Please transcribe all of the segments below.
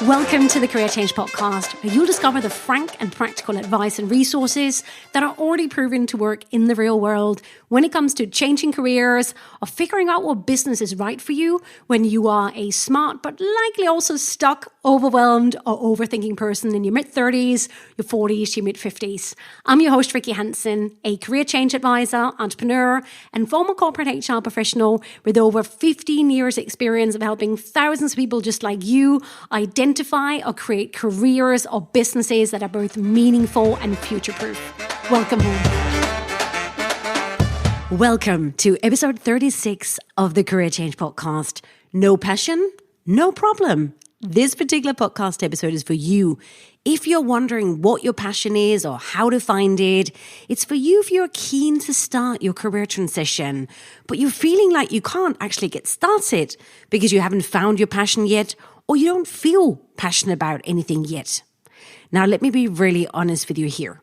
Welcome to the Career Change Podcast, where you'll discover the frank and practical advice and resources that are already proven to work in the real world when it comes to changing careers or figuring out what business is right for you when you are a smart but likely also stuck, overwhelmed, or overthinking person in your mid-30s, your 40s, your mid-50s. I'm your host, Rikke Hansen, a career change advisor, entrepreneur, and former corporate HR professional with over 15 years experience of helping thousands of people just like you identify or create careers or businesses that are both meaningful and future-proof. Welcome home. Welcome to episode 36 of the Career Change Podcast. No passion? No problem. This particular podcast episode is for you. If you're wondering what your passion is or how to find it, it's for you if you're keen to start your career transition, but you're feeling like you can't actually get started because you haven't found your passion yet, or you don't feel passionate about anything yet. Now, let me be really honest with you here.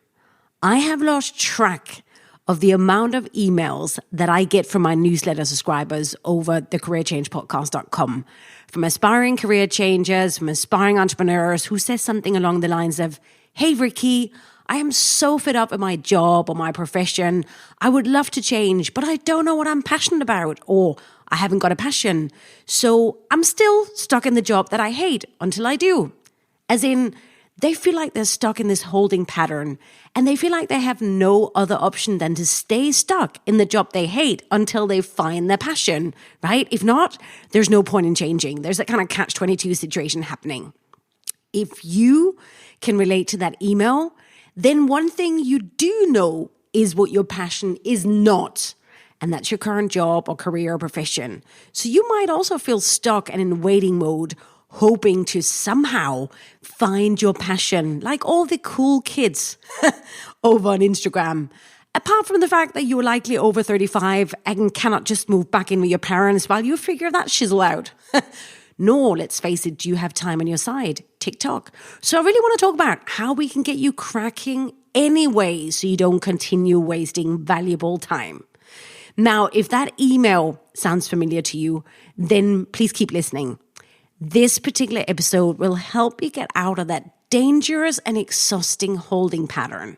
I have lost track of the amount of emails that I get from my newsletter subscribers over the careerchangepodcast.com, from aspiring career changers, from aspiring entrepreneurs who says something along the lines of, "Hey, Rikke, I am so fed up with my job or my profession. I would love to change, but I don't know what I'm passionate about," or "I haven't got a passion, so I'm still stuck in the job that I hate until I do." As in, they feel like they're stuck in this holding pattern and they feel like they have no other option than to stay stuck in the job they hate until they find their passion, right? If not, there's no point in changing. There's that kind of catch-22 situation happening. If you can relate to that email, then one thing you do know is what your passion is not. And that's your current job or career or profession. So you might also feel stuck and in waiting mode, hoping to somehow find your passion, like all the cool kids over on Instagram. Apart from the fact that you're likely over 35 and cannot just move back in with your parents while you figure that shizzle out. Nor, let's face it, do you have time on your side? TikTok. So I really want to talk about how we can get you cracking anyway so you don't continue wasting valuable time. Now, if that email sounds familiar to you, then please keep listening. This particular episode will help you get out of that dangerous and exhausting holding pattern.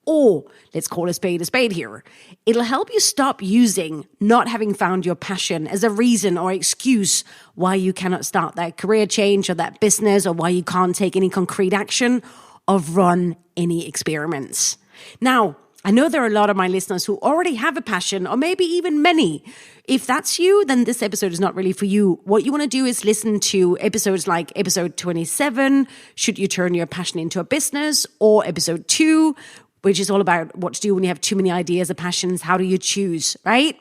Or, let's call a spade here. It'll help you stop using not having found your passion as a reason or excuse why you cannot start that career change or that business, or why you can't take any concrete action or run any experiments. Now, I know there are a lot of my listeners who already have a passion, or maybe even many. If that's you, then this episode is not really for you. What you want to do is listen to episodes like episode 27, Should You Turn Your Passion Into a Business? Or episode 2, which is all about what to do when you have too many ideas or passions. How do you choose, right?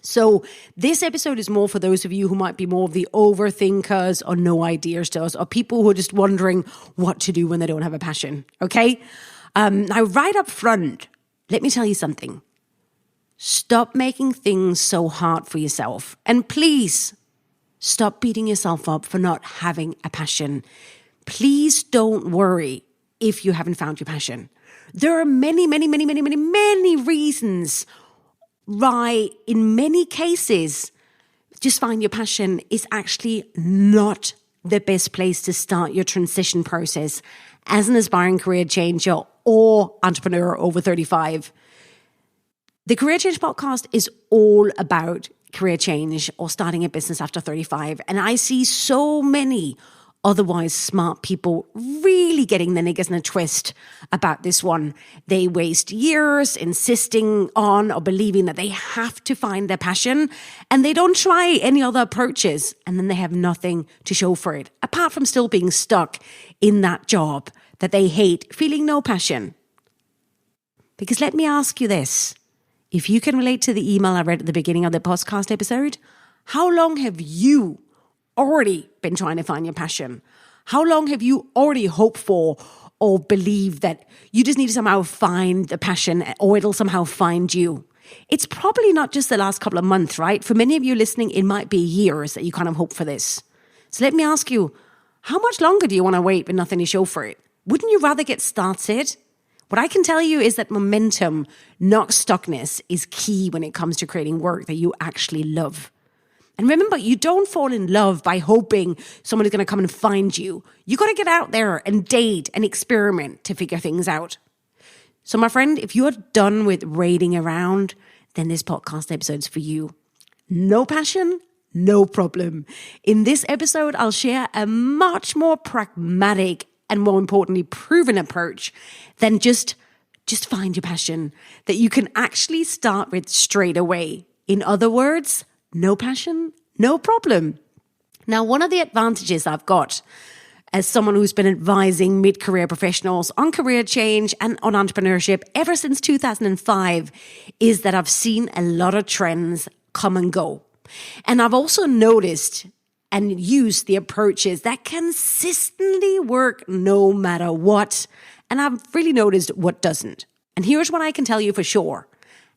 So this episode is more for those of you who might be more of the overthinkers or no ideas to us, or people who are just wondering what to do when they don't have a passion, okay? Now, right up front, let me tell you something. Stop making things so hard for yourself. And please, stop beating yourself up for not having a passion. Please don't worry if you haven't found your passion. There are many reasons why, in many cases, just find your passion is actually not the best place to start your transition process as an aspiring career changer or entrepreneur over 35. The Career Change Podcast is all about career change or starting a business after 35. And I see so many otherwise smart people really getting the niggers in a twist about this one. They waste years insisting on or believing that they have to find their passion, and they don't try any other approaches, and then they have nothing to show for it, apart from still being stuck in that job that they hate, feeling no passion. Because let me ask you this. If you can relate to the email I read at the beginning of the podcast episode, how long have you already been trying to find your passion? How long have you already hoped for or believed that you just need to somehow find the passion, or it'll somehow find you? It's probably not just the last couple of months, right? For many of you listening, it might be years that you kind of hope for this. So let me ask you, how much longer do you want to wait with nothing to show for it? Wouldn't you rather get started? What I can tell you is that momentum, not stuckness, is key when it comes to creating work that you actually love. And remember, you don't fall in love by hoping someone is going to come and find you. You got to get out there and date and experiment to figure things out. So my friend, if you're done with raiding around, then this podcast episode is for you. No passion, no problem. In this episode, I'll share a much more pragmatic and more importantly, proven approach than just find your passion that you can actually start with straight away. In other words, no passion, no problem. Now, one of the advantages I've got as someone who's been advising mid-career professionals on career change and on entrepreneurship ever since 2005 is that I've seen a lot of trends come and go. And I've also noticed and used the approaches that consistently work no matter what. And I've really noticed what doesn't. And here's what I can tell you for sure.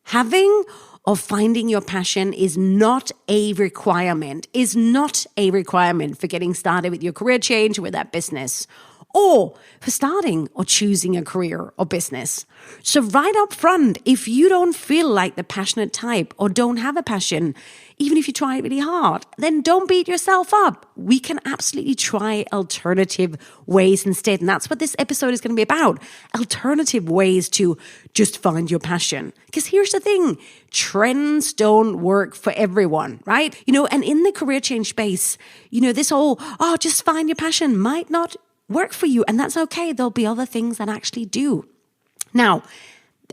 Having or finding your passion is not a requirement for getting started with your career change or with that business, or for starting or choosing a career or business. So right up front, if you don't feel like the passionate type or don't have a passion, even if you try really hard, then don't beat yourself up. We can absolutely try alternative ways instead. And that's what this episode is going to be about. Alternative ways to just find your passion. Because here's the thing, trends don't work for everyone, right? And in the career change space, this whole, just find your passion might not work for you. And that's okay. There'll be other things that actually do. Now,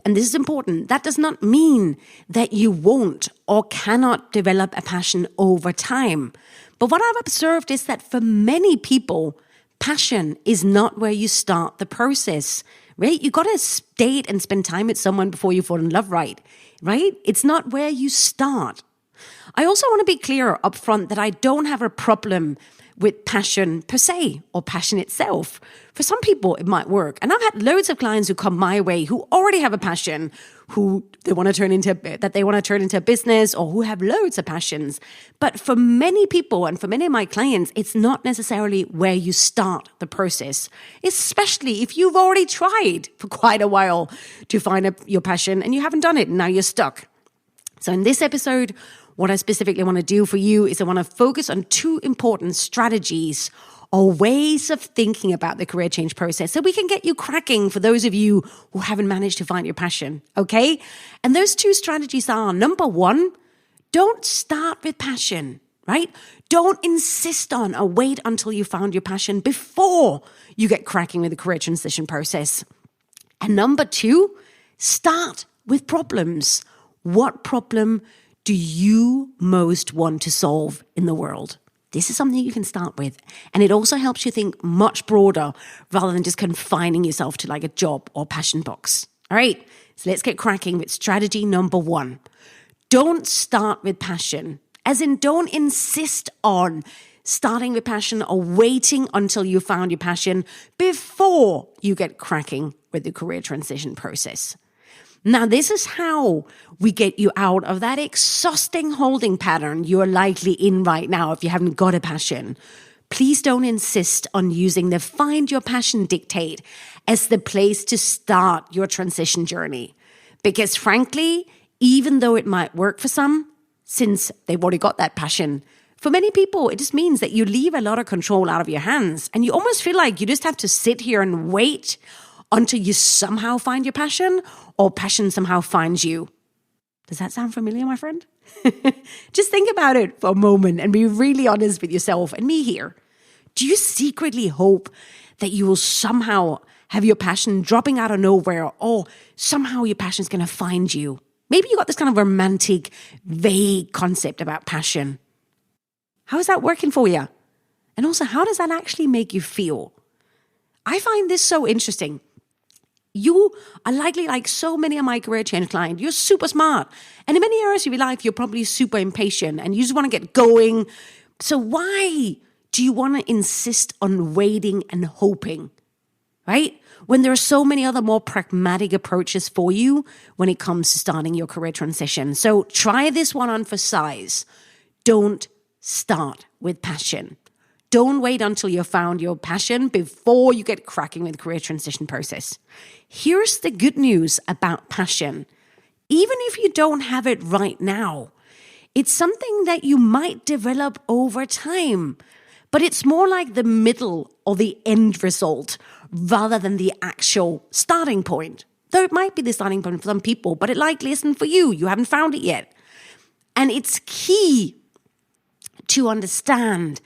and this is important, that does not mean that you won't or cannot develop a passion over time. But what I've observed is that for many people, passion is not where you start the process, right? You got to date and spend time with someone before you fall in love, right? It's not where you start. I also want to be clear up front that I don't have a problem with passion per se or passion itself. For some people, it might work. And I've had loads of clients who come my way who already have a passion, who they want to turn into a business, or who have loads of passions. But for many people and for many of my clients, it's not necessarily where you start the process, especially if you've already tried for quite a while to find your passion and you haven't done it and now you're stuck. So in this episode, what I specifically want to do for you is I want to focus on two important strategies or ways of thinking about the career change process so we can get you cracking for those of you who haven't managed to find your passion, okay? And those two strategies are, number one, don't start with passion, right? Don't insist on or wait until you found your passion before you get cracking with the career transition process. And number two, start with problems. What problem do you most want to solve in the world? This is something you can start with. And it also helps you think much broader rather than just confining yourself to like a job or passion box. All right, so let's get cracking with strategy number one. Don't start with passion. As in, don't insist on starting with passion or waiting until you found your passion before you get cracking with the career transition process. Now, this is how we get you out of that exhausting holding pattern you're likely in right now if you haven't got a passion. Please don't insist on using the Find Your Passion dictate as the place to start your transition journey. Because frankly, even though it might work for some, since they've already got that passion, for many people, it just means that you leave a lot of control out of your hands and you almost feel like you just have to sit here and wait until you somehow find your passion or passion somehow finds you. Does that sound familiar, my friend? Just think about it for a moment and be really honest with yourself and me here. Do you secretly hope that you will somehow have your passion dropping out of nowhere, or somehow your passion is going to find you? Maybe you got this kind of romantic, vague concept about passion. How is that working for you? And also, how does that actually make you feel? I find this so interesting. You are likely, like so many of my career change clients, you're super smart. And in many areas of your life, you're probably super impatient and you just want to get going. So why do you want to insist on waiting and hoping, right? When there are so many other more pragmatic approaches for you when it comes to starting your career transition. So try this one on for size. Don't start with passion. Don't wait until you've found your passion before you get cracking with the career transition process. Here's the good news about passion. Even if you don't have it right now, It's something that you might develop over time, but it's more like the middle or the end result rather than the actual starting point. Though it might be the starting point for some people, but it likely isn't for you. You haven't found it yet. And it's key to understand,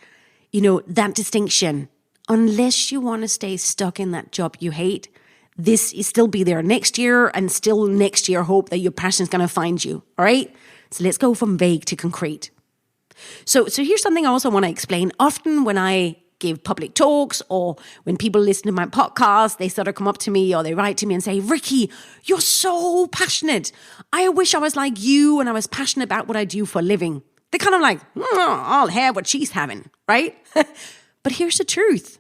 that distinction. Unless you want to stay stuck in that job you hate, this is still be there next year, and still next year hope that your passion is going to find you. All right? So let's go from vague to concrete. So here's something I also want to explain. Often when I give public talks or when people listen to my podcast, they sort of come up to me or they write to me and say, Rikke, you're so passionate. I wish I was like you and I was passionate about what I do for a living. They're kind of like, I'll have what she's having, right? But here's the truth.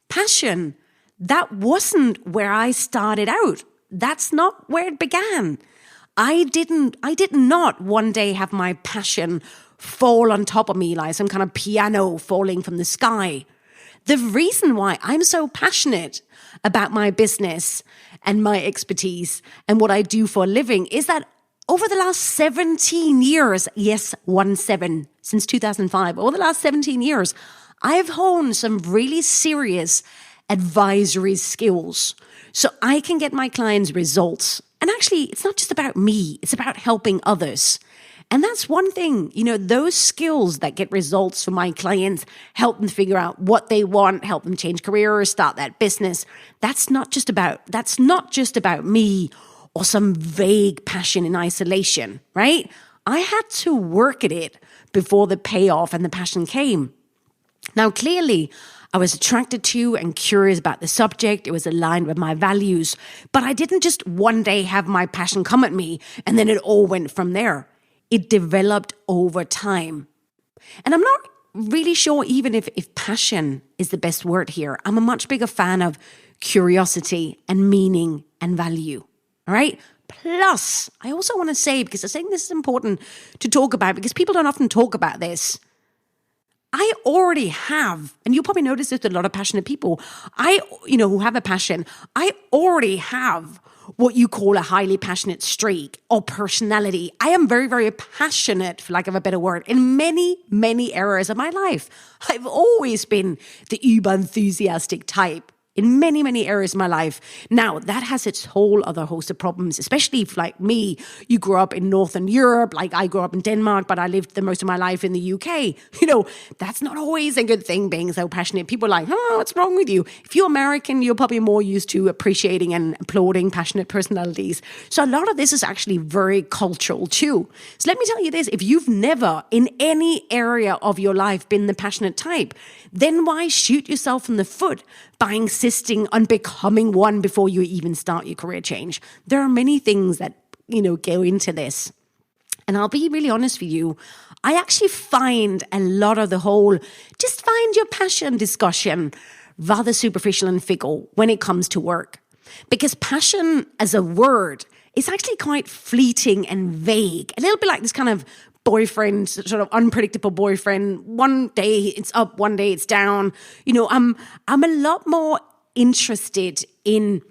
Passion, that wasn't where I started out. That's not where it began. I did not one day have my passion fall on top of me like some kind of piano falling from the sky. The reason why I'm so passionate about my business and my expertise and what I do for a living is that over the last 17 years, yes, 17, since 2005, over the last 17 years, I've honed some really serious advisory skills so I can get my clients results. And actually, it's not just about me, it's about helping others. And that's one thing, those skills that get results for my clients, help them figure out what they want, help them change careers, start that business. That's not just about me or some vague passion in isolation, right? I had to work at it before the payoff and the passion came. Now, clearly, I was attracted to and curious about the subject. It was aligned with my values. But I didn't just one day have my passion come at me and then it all went from there. It developed over time. And I'm not really sure even if passion is the best word here. I'm a much bigger fan of curiosity and meaning and value. All right? Plus, I also want to say, because I think this is important to talk about, because people don't often talk about this, I already have, and you'll probably notice this with a lot of passionate people, who have a passion, I already have what you call a highly passionate streak or personality. I am very, very passionate, for lack of a better word, in many, many areas of my life. I've always been the uber enthusiastic type in many, many areas of my life. Now, that has its whole other host of problems, especially if, like me, you grew up in Northern Europe, like I grew up in Denmark, but I lived the most of my life in the UK. That's not always a good thing, being so passionate. People are like, what's wrong with you? If you're American, you're probably more used to appreciating and applauding passionate personalities. So a lot of this is actually very cultural too. So let me tell you this, if you've never in any area of your life been the passionate type, then why shoot yourself in the foot by insisting on becoming one before you even start your career change? There are many things that, go into this. And I'll be really honest with you, I actually find a lot of the whole just find your passion discussion rather superficial and fickle when it comes to work. Because passion as a word is actually quite fleeting and vague. A little bit like this kind of boyfriend, sort of unpredictable boyfriend. One day it's up, one day it's down. I'm a lot more interested in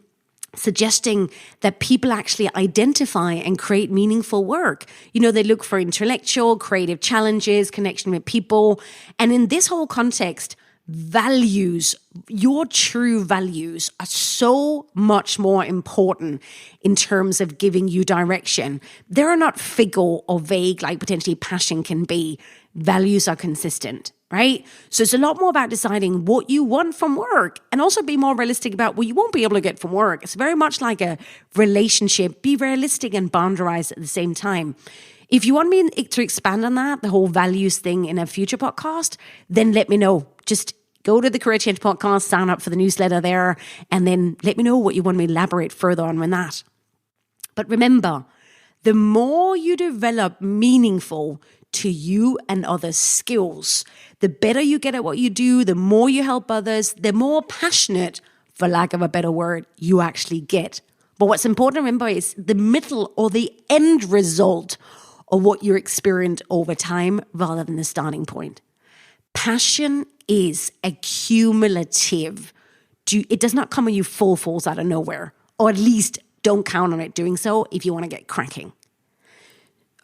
suggesting that people actually identify and create meaningful work. They look for intellectual, creative challenges, connection with people. And in this whole context, values, your true values are so much more important in terms of giving you direction. They're not fickle or vague like potentially passion can be. Values are consistent, right? So it's a lot more about deciding what you want from work and also be more realistic about what you won't be able to get from work. It's very much like a relationship. Be realistic and boundarized at the same time. If you want me to expand on that, the whole values thing in a future podcast, then let me know. Just go to the Career Change podcast, sign up for the newsletter there, and then let me know what you want me to elaborate further on with that. But remember, the more you develop meaningful to you and others skills, the better you get at what you do, the more you help others, the more passionate, for lack of a better word, you actually get. But what's important to remember is the middle or the end result of what you experience over time rather than the starting point. Passion is accumulative. It does not come on you full force out of nowhere, or at least don't count on it doing so if you want to get cracking.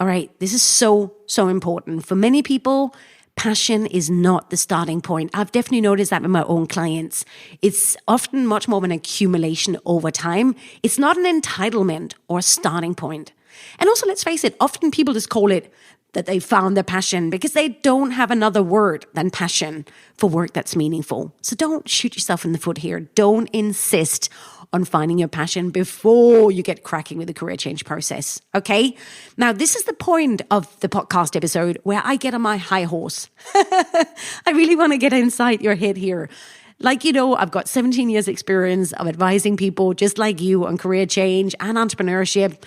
All right, this is so, so important. For many people, passion is not the starting point. I've definitely noticed that with my own clients. It's often much more of an accumulation over time. It's not an entitlement or a starting point. And also, let's face it, often people just call it that they found their passion because they don't have another word than passion for work that's meaningful. So don't shoot yourself in the foot here. Don't insist on finding your passion before you get cracking with the career change process. Okay? Now, this is the point of the podcast episode where I get on my high horse. I really want to get inside your head here. Like, I've got 17 years experience of advising people just like you on career change and entrepreneurship.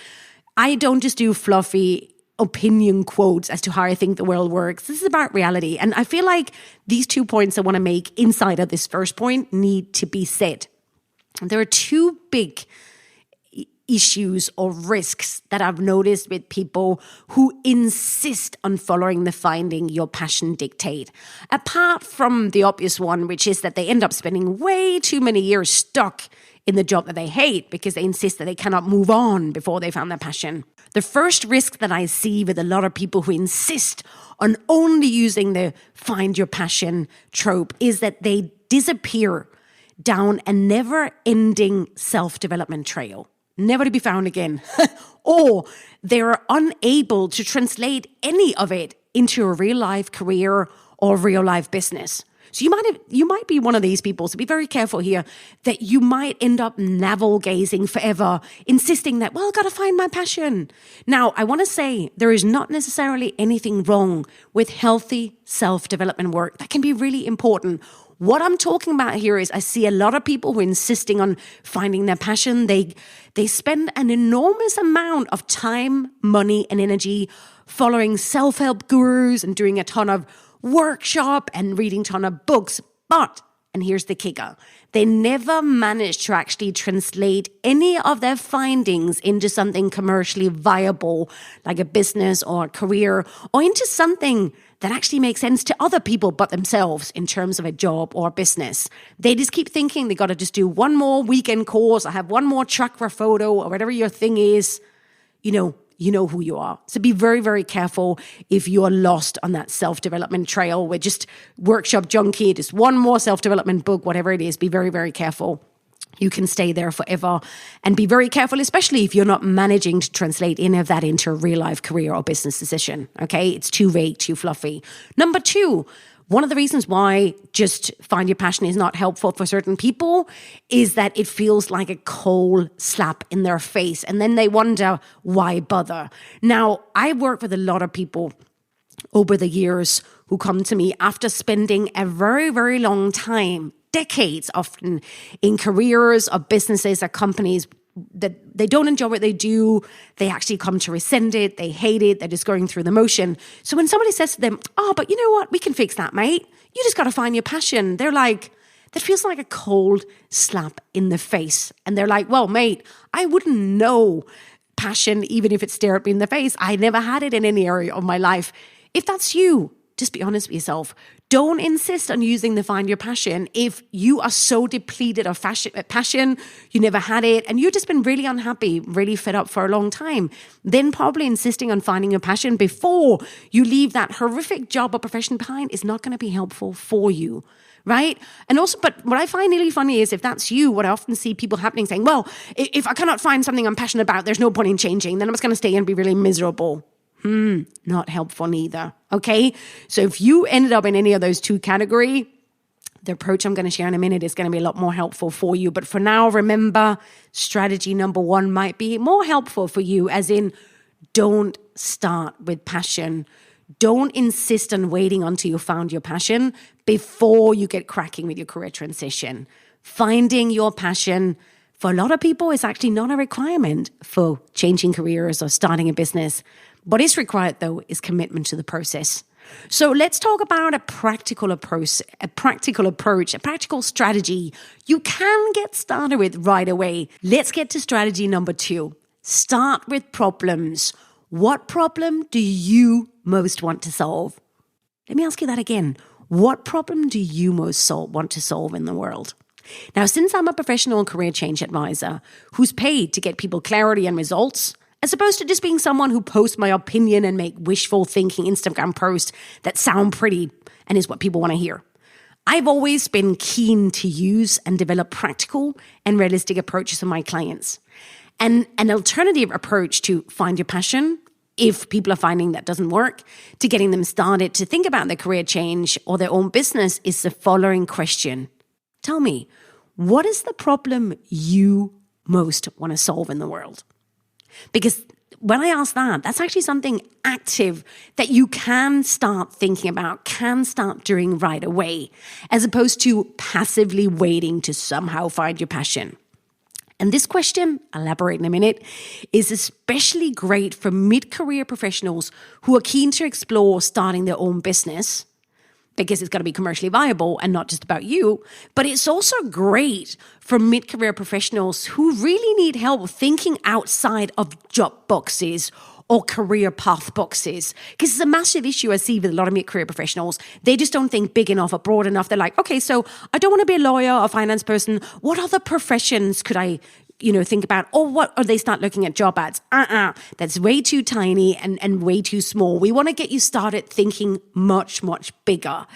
I don't just do fluffy opinion quotes as to how I think the world works. This is about reality. And I feel like these 2 points I want to make inside of this first point need to be said. There are two big issues or risks that I've noticed with people who insist on following the finding your passion dictate. Apart from the obvious one, which is that they end up spending way too many years stuck in the job that they hate because they insist that they cannot move on before they found their passion. The first risk that I see with a lot of people who insist on only using the find your passion trope is that they disappear down a never-ending self-development trail, never to be found again. Or they're unable to translate any of it into a real-life career or real-life business. So you might be one of these people, so be very careful here that you might end up navel-gazing forever, insisting that, I've got to find my passion. Now, I want to say there is not necessarily anything wrong with healthy self-development work. That can be really important. What I'm talking about here is I see a lot of people who are insisting on finding their passion. They spend an enormous amount of time, money, and energy following self-help gurus and doing a ton of workshop and reading a ton of books. But, and here's the kicker, they never manage to actually translate any of their findings into something commercially viable, like a business or a career, or into something that actually makes sense to other people but themselves in terms of a job or business. They just keep thinking they got to just do one more weekend course or have one more chakra photo or whatever your thing is. You know who you are. So be very, very careful if you're lost on that self-development trail with just workshop junkie, just one more self-development book, whatever it is. Be very, very careful. You can stay there forever. And be very careful, especially if you're not managing to translate any of that into a real-life career or business decision. Okay? It's too vague, too fluffy. Number 2, one of the reasons why just find your passion is not helpful for certain people is that it feels like a cold slap in their face. And then they wonder, why bother? Now, I work with a lot of people over the years who come to me after spending a very, very long time, decades often, in careers or businesses or companies that they don't enjoy what they do. They actually come to resent it. They hate it. They're just going through the motion. So when somebody says to them, but you know what? We can fix that, mate. You just got to find your passion. They're like, that feels like a cold slap in the face. And they're like, well, mate, I wouldn't know passion even if it stared me in the face. I never had it in any area of my life. If that's you, just be honest with yourself. Don't insist on using the find your passion if you are so depleted of passion, you never had it, and you've just been really unhappy, really fed up for a long time. Then probably insisting on finding your passion before you leave that horrific job or profession behind is not going to be helpful for you. Right? And also, but what I find really funny is if that's you, what I often see people happening saying, well, if I cannot find something I'm passionate about, there's no point in changing. Then I'm just going to stay and be really miserable. Not helpful neither. Okay? So if you ended up in any of those two categories, the approach I'm going to share in a minute is going to be a lot more helpful for you. But for now, remember, strategy number 1 might be more helpful for you, as in, don't start with passion. Don't insist on waiting until you found your passion before you get cracking with your career transition. Finding your passion for a lot of people is actually not a requirement for changing careers or starting a business. What is required, though, is commitment to the process. So let's talk about a practical approach, a practical strategy you can get started with right away. Let's get to strategy number 2. Start with problems. What problem do you most want to solve? Let me ask you that again. What problem do you most want to solve in the world? Now, since I'm a professional career change advisor who's paid to get people clarity and results, as opposed to just being someone who posts my opinion and make wishful thinking Instagram posts that sound pretty and is what people want to hear. I've always been keen to use and develop practical and realistic approaches for my clients. And an alternative approach to find your passion, if people are finding that doesn't work, to getting them started to think about their career change or their own business is the following question. Tell me, what is the problem you most want to solve in the world? Because when I ask that, that's actually something active that you can start thinking about, can start doing right away, as opposed to passively waiting to somehow find your passion. And this question, I'll elaborate in a minute, is especially great for mid-career professionals who are keen to explore starting their own business, because it's got to be commercially viable and not just about you. But it's also great for mid-career professionals who really need help thinking outside of job boxes or career path boxes. Because it's a massive issue I see with a lot of mid-career professionals. They just don't think big enough or broad enough. They're like, okay, so I don't want to be a lawyer or a finance person. What other professions could I think about? Or what? Or they start looking at job ads. That's way too tiny and way too small. We want to get you started thinking much, much bigger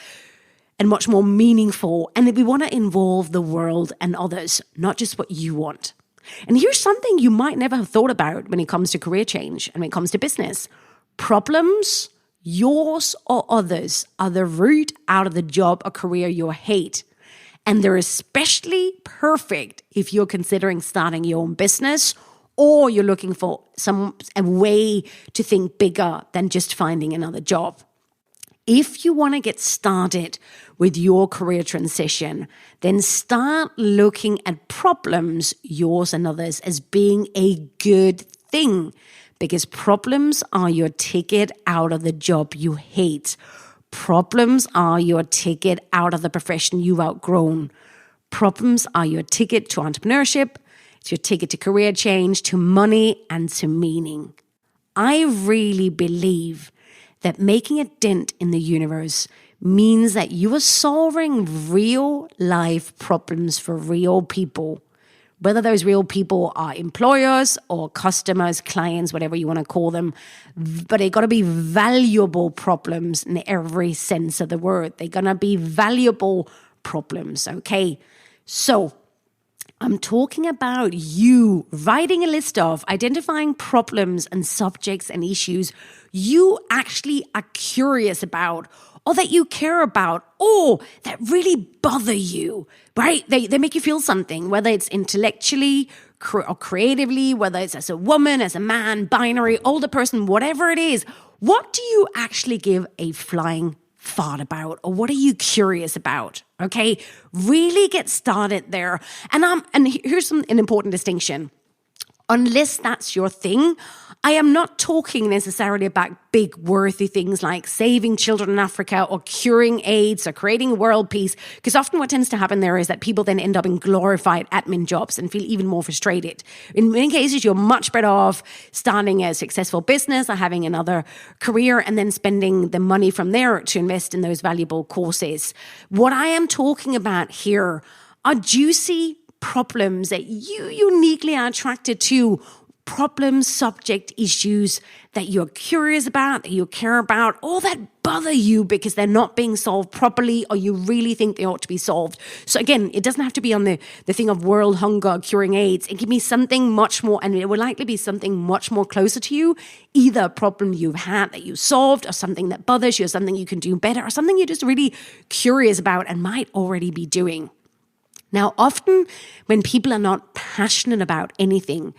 and much more meaningful. And we want to involve the world and others, not just what you want. And here's something you might never have thought about when it comes to career change and when it comes to business. Problems, yours or others, are the route out of the job or career you hate. And they're especially perfect if you're considering starting your own business or you're looking for a way to think bigger than just finding another job. If you want to get started with your career transition, then start looking at problems, yours and others, as being a good thing, because problems are your ticket out of the job you hate. Problems are your ticket out of the profession you've outgrown. Problems are your ticket to entrepreneurship, it's your ticket to career change, to money, and to meaning. I really believe that making a dent in the universe means that you are solving real life problems for real people, whether those real people are employers or customers, clients, whatever you want to call them. But they got to be valuable problems in every sense of the word. They're going to be valuable problems, okay? So I'm talking about you writing a list of identifying problems and subjects and issues you actually are curious about, or that you care about, or that really bother you, right? They make you feel something, whether it's intellectually or creatively, whether it's as a woman, as a man, binary, older person, whatever it is. What do you actually give a flying fart about, or what are you curious about? Okay, really get started there. And here's an important distinction. Unless that's your thing, I am not talking necessarily about big, worthy things like saving children in Africa or curing AIDS or creating world peace, because often what tends to happen there is that people then end up in glorified admin jobs and feel even more frustrated. In many cases, you're much better off starting a successful business or having another career and then spending the money from there to invest in those valuable courses. What I am talking about here are juicy problems that you uniquely are attracted to, problems, subject, issues that you're curious about, that you care about, or that bother you because they're not being solved properly or you really think they ought to be solved. So again, it doesn't have to be on the thing of world hunger, curing AIDS. It can be something much more, and it will likely be something much more closer to you, either a problem you've had that you solved, or something that bothers you, or something you can do better, or something you're just really curious about and might already be doing. Now, often when people are not passionate about anything,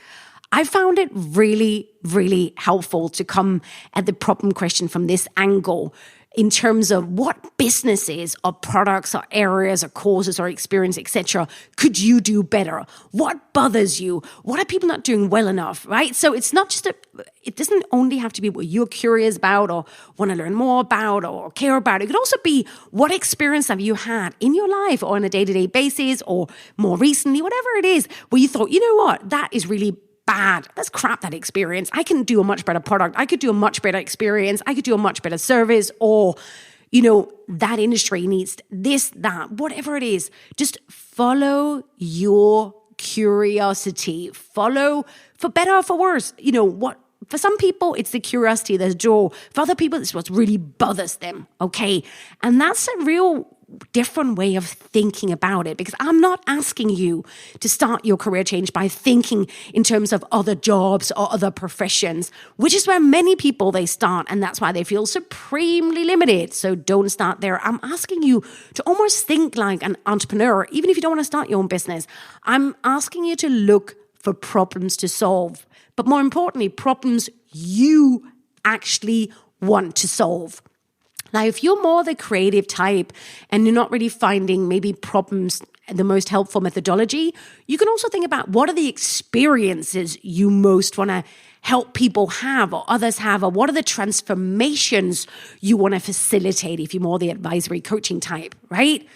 I found it really, really helpful to come at the problem question from this angle in terms of what businesses or products or areas or courses or experience, etc., could you do better? What bothers you? What are people not doing well enough, right? So it's not just it doesn't only have to be what you're curious about or want to learn more about or care about. It could also be what experience have you had in your life or on a day-to-day basis or more recently, whatever it is, where you thought, you know what, that is really bad. That's crap, that experience. I can do a much better product. I could do a much better experience. I could do a much better service, or, that industry needs this, that, whatever it is. Just follow your curiosity. Follow, for better or for worse, For some people, it's the curiosity, the draw. For other people, it's what really bothers them, okay? And that's a real different way of thinking about it, because I'm not asking you to start your career change by thinking in terms of other jobs or other professions, which is where many people they start, and that's why they feel supremely limited. So don't start there. I'm asking you to almost think like an entrepreneur, even if you don't want to start your own business. I'm asking you to look for problems to solve, but more importantly, problems you actually want to solve. Now, if you're more the creative type and you're not really finding maybe problems the most helpful methodology, you can also think about what are the experiences you most want to help people have or others have, or what are the transformations you want to facilitate if you're more the advisory coaching type, right?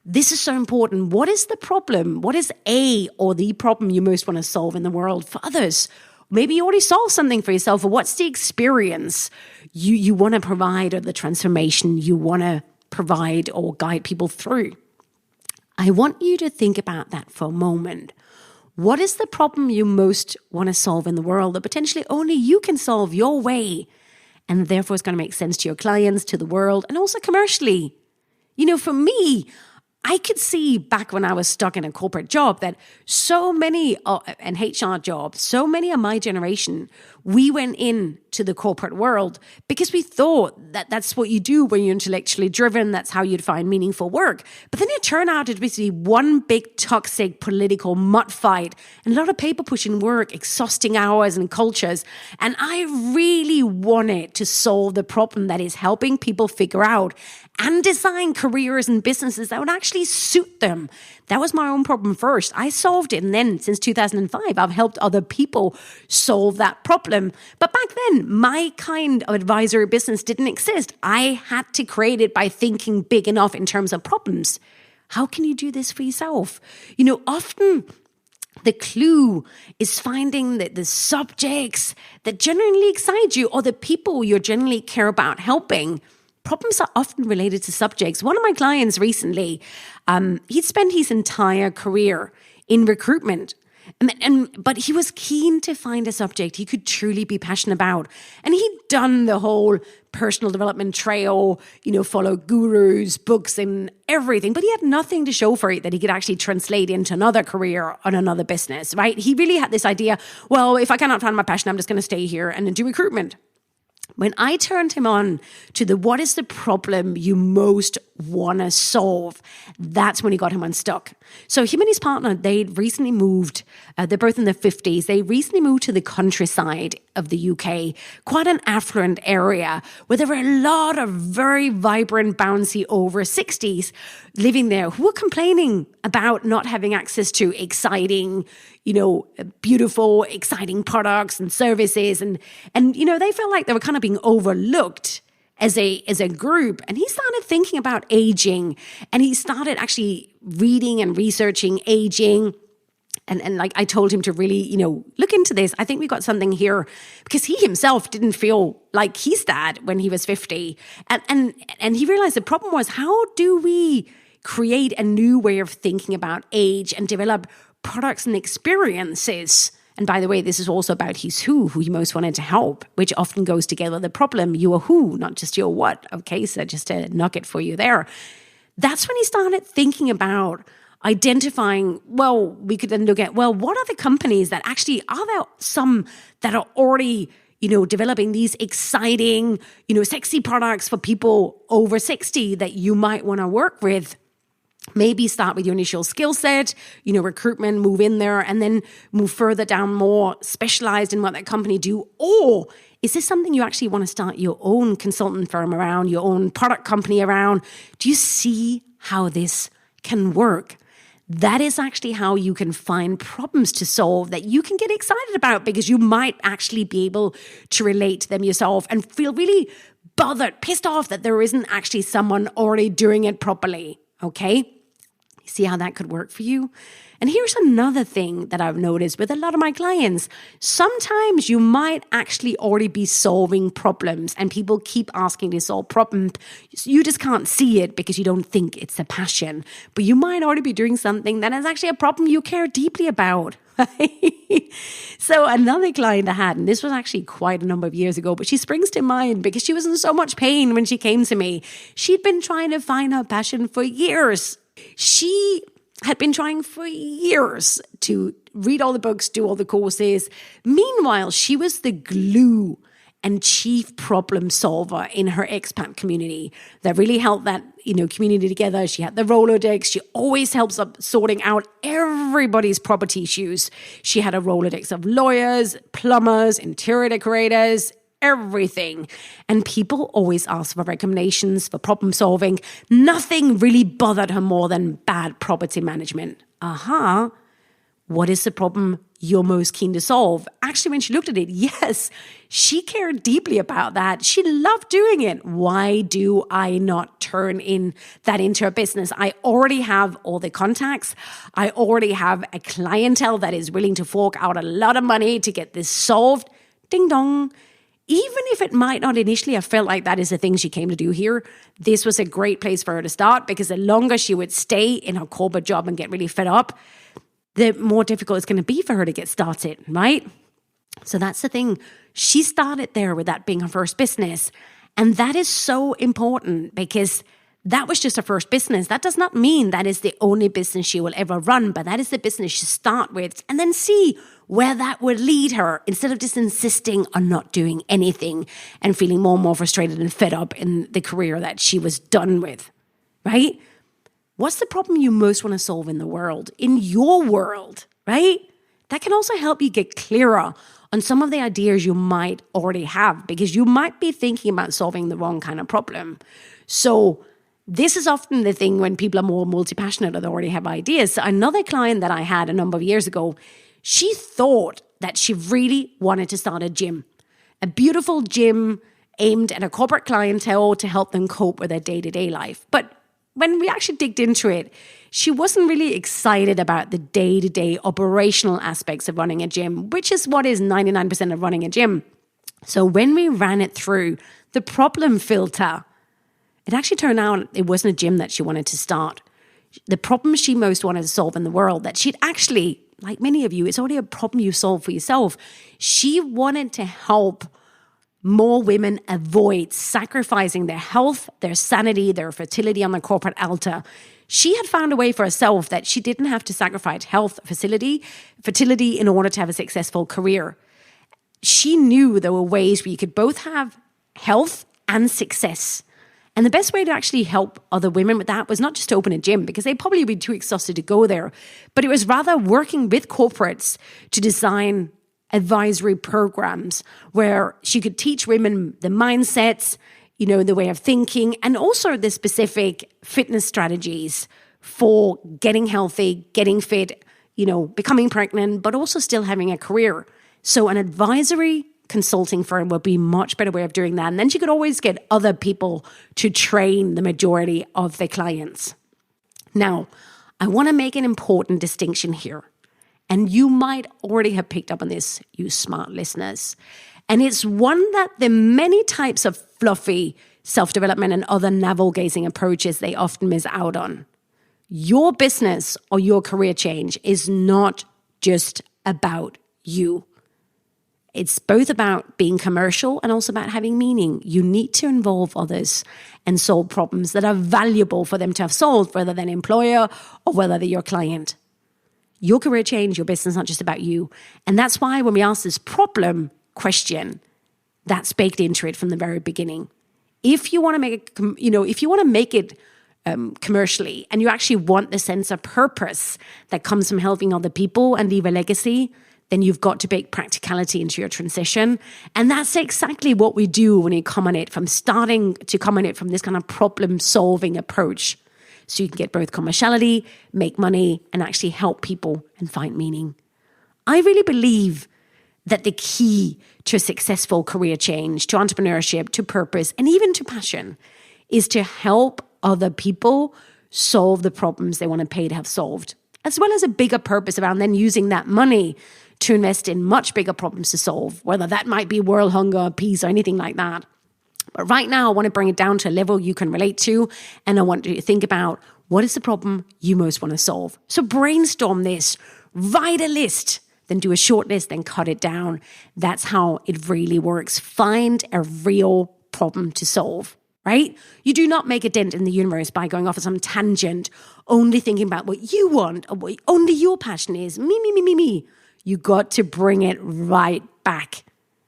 This is so important. What is the problem? What is or the problem you most want to solve in the world for others? Maybe you already solved something for yourself, or what's the experience you want to provide, or the transformation you want to provide or guide people through? I want you to think about that for a moment. What is the problem you most want to solve in the world that potentially only you can solve your way, and therefore it's going to make sense to your clients, to the world, and also commercially? You know, for me, I could see back when I was stuck in a corporate job that so many, and HR jobs, so many of my generation, we went into the corporate world because we thought that that's what you do when you're intellectually driven. That's how you'd find meaningful work. But then it turned out to be one big toxic political mud fight and a lot of paper pushing work, exhausting hours and cultures. And I really wanted to solve the problem that is helping people figure out and design careers and businesses that would actually suit them. That was my own problem first. I solved it. And then since 2005, I've helped other people solve that problem. But back then, my kind of advisory business didn't exist. I had to create it by thinking big enough in terms of problems. How can you do this for yourself? You know, often the clue is finding the subjects that genuinely excite you, or the people you genuinely care about helping. Problems are often related to subjects. One of my clients recently, he'd spent his entire career in recruitment, but he was keen to find a subject he could truly be passionate about. And he'd done the whole personal development trail, you know, follow gurus, books and everything, but he had nothing to show for it that he could actually translate into another career on another business, right? He really had this idea, well, if I cannot find my passion, I'm just going to stay here and do recruitment. When I turned him on to what is the problem you most want to solve, that's when he got him unstuck. So him and his partner, they'd recently moved, they're both in their 50s, they recently moved to the countryside of the UK, quite an affluent area where there were a lot of very vibrant, bouncy over 60s living there who were complaining about not having access to exciting, you know, beautiful, exciting products and services. And you know, they felt like they were kind of being overlooked as a group. And he started thinking about aging, and he started actually reading and researching aging. And like I told him to really, you know, look into this. I think we got something here, because he himself didn't feel like his dad when he was 50. And he realized the problem was, how do we create a new way of thinking about age and develop products and experiences? And by the way, this is also about his who he most wanted to help, which often goes together. The problem, you are who, not just your what. Okay, so just a nugget for you there. That's when he started thinking about identifying, well, we could then look at, well, what are the companies that actually, are there some that are already, you know, developing these exciting, you know, sexy products for people over 60 that you might want to work with? Maybe start with your initial skill set, you know, recruitment, move in there, and then move further down, more specialized in what that company do. Or is this something you actually want to start your own consultant firm around, your own product company around? Do you see how this can work? That is actually how you can find problems to solve that you can get excited about, because you might actually be able to relate to them yourself and feel really bothered, pissed off that there isn't actually someone already doing it properly, okay? See how that could work for you? And here's another thing that I've noticed with a lot of my clients. Sometimes you might actually already be solving problems and people keep asking to solve problems. You just can't see it because you don't think it's a passion. But you might already be doing something that is actually a problem you care deeply about. So another client I had, and this was actually quite a number of years ago, but she springs to mind because she was in so much pain when she came to me. She'd been trying to find her passion for years. She had been trying for years to read all the books, do all the courses. Meanwhile, she was the glue and chief problem solver in her expat community that really helped that, community together. She had the Rolodex. She always helps up sorting out everybody's property issues. She had a Rolodex of lawyers, plumbers, interior decorators, everything. And people always asked for recommendations for problem solving. Nothing really bothered her more than bad property management. What is the problem you're most keen to solve? Actually, when she looked at it, yes, she cared deeply about that. She loved doing it. Why do I not turn that into a business? I already have all the contacts. I already have a clientele that is willing to fork out a lot of money to get this solved. Ding dong. Even if it might not initially have felt like that is the thing she came to do here, this was a great place for her to start because the longer she would stay in her corporate job and get really fed up, the more difficult it's going to be for her to get started, right? So that's the thing. She started there with that being her first business. And that is so important because that was just her first business. That does not mean that is the only business she will ever run, but that is the business she start with and then see where that would lead her instead of just insisting on not doing anything and feeling more and more frustrated and fed up in the career that she was done with, right? What's the problem you most want to solve in the world, in your world, right? That can also help you get clearer on some of the ideas you might already have because you might be thinking about solving the wrong kind of problem. So this is often the thing when people are more multi-passionate or they already have ideas. So another client that I had a number of years ago, she thought that she really wanted to start a gym, a beautiful gym aimed at a corporate clientele to help them cope with their day-to-day life. But when we actually digged into it, she wasn't really excited about the day-to-day operational aspects of running a gym, which is what is 99% of running a gym. So when we ran it through the problem filter, it actually turned out it wasn't a gym that she wanted to start. The problem she most wanted to solve in the world that she'd actually, like many of you, it's already a problem you solve for yourself. She wanted to help more women avoid sacrificing their health, their sanity, their fertility on the corporate altar. She had found a way for herself that she didn't have to sacrifice health, fertility in order to have a successful career. She knew there were ways where you could both have health and success. And the best way to actually help other women with that was not just to open a gym because they'd probably be too exhausted to go there, but it was rather working with corporates to design advisory programs where she could teach women the mindsets, the way of thinking, and also the specific fitness strategies for getting healthy, getting fit, becoming pregnant, but also still having a career. So an advisory consulting firm would be a much better way of doing that. And then she could always get other people to train the majority of the clients. Now, I want to make an important distinction here. And you might already have picked up on this, you smart listeners. And it's one that the many types of fluffy self-development and other navel-gazing approaches they often miss out on. Your business or your career change is not just about you. It's both about being commercial and also about having meaning. You need to involve others and solve problems that are valuable for them to have solved, whether they're an employer or whether they're your client. Your career change, your business is not just about you. And that's why when we ask this problem question, that's baked into it from the very beginning. If you want to make it, commercially and you actually want the sense of purpose that comes from helping other people and leave a legacy, then you've got to bake practicality into your transition. And that's exactly what we do when you come on it from this kind of problem-solving approach. So you can get both commerciality, make money, and actually help people and find meaning. I really believe that the key to a successful career change, to entrepreneurship, to purpose, and even to passion is to help other people solve the problems they want to pay to have solved, as well as a bigger purpose around then using that money to invest in much bigger problems to solve, whether that might be world hunger, peace, or anything like that. But right now, I want to bring it down to a level you can relate to, and I want you to think about what is the problem you most want to solve. So brainstorm this, write a list, then do a short list, then cut it down. That's how it really works. Find a real problem to solve, right? You do not make a dent in the universe by going off on some tangent, only thinking about what you want, or what only your passion is. Me. You got to bring it right back.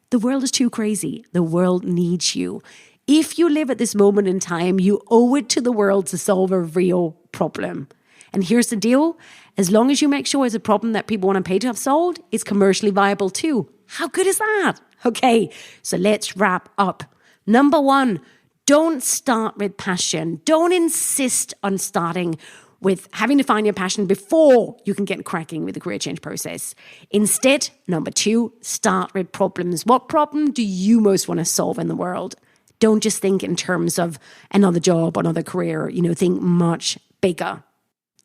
The world is too crazy. The world needs you. If you live at this moment in time, you owe it to the world to solve a real problem. And here's the deal. As long as you make sure it's a problem that people want to pay to have solved, it's commercially viable too. How good is that? Okay, so let's wrap up. Number 1, don't start with passion. Don't insist on starting with having to find your passion before you can get cracking with the career change process. Instead, number 2, start with problems. What problem do you most want to solve in the world? Don't just think in terms of another job, another career, think much bigger.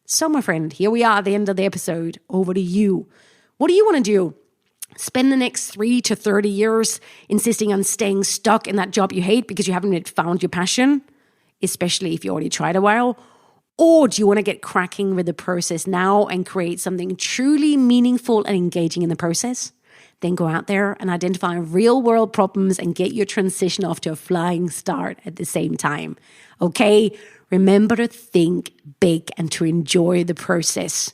So my friend, here we are at the end of the episode. Over to you. What do you want to do? Spend the next 3 to 30 years insisting on staying stuck in that job you hate because you haven't yet found your passion, especially if you already tried a while? Or do you want to get cracking with the process now and create something truly meaningful and engaging in the process? Then go out there and identify real world problems and get your transition off to a flying start at the same time. Okay? Remember to think big and to enjoy the process.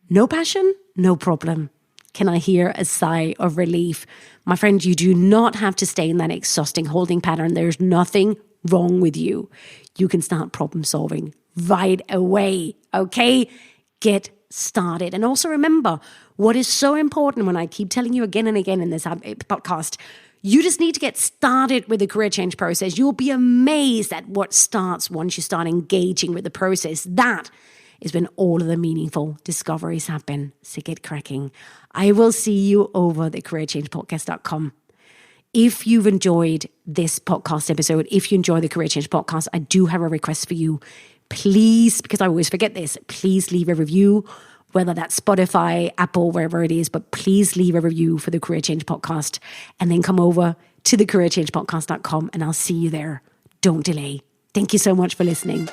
No passion? No problem. Can I hear a sigh of relief? My friend, you do not have to stay in that exhausting holding pattern. There's nothing wrong with you. You can start problem solving right away, okay? Get started. And also remember, what is so important, when I keep telling you again and again in this podcast, you just need to get started with the career change process. You'll be amazed at what starts once you start engaging with the process. That is when all of the meaningful discoveries happen. So get cracking. I will see you over the careerchangepodcast.com. If you've enjoyed this podcast episode, if you enjoy the Career Change podcast, I do have a request for you. Please, because I always forget this, please leave a review, whether that's Spotify, Apple, wherever it is, but please leave a review for the Career Change podcast and then come over to the careerchangepodcast.com and I'll see you there. Don't delay. Thank you so much for listening.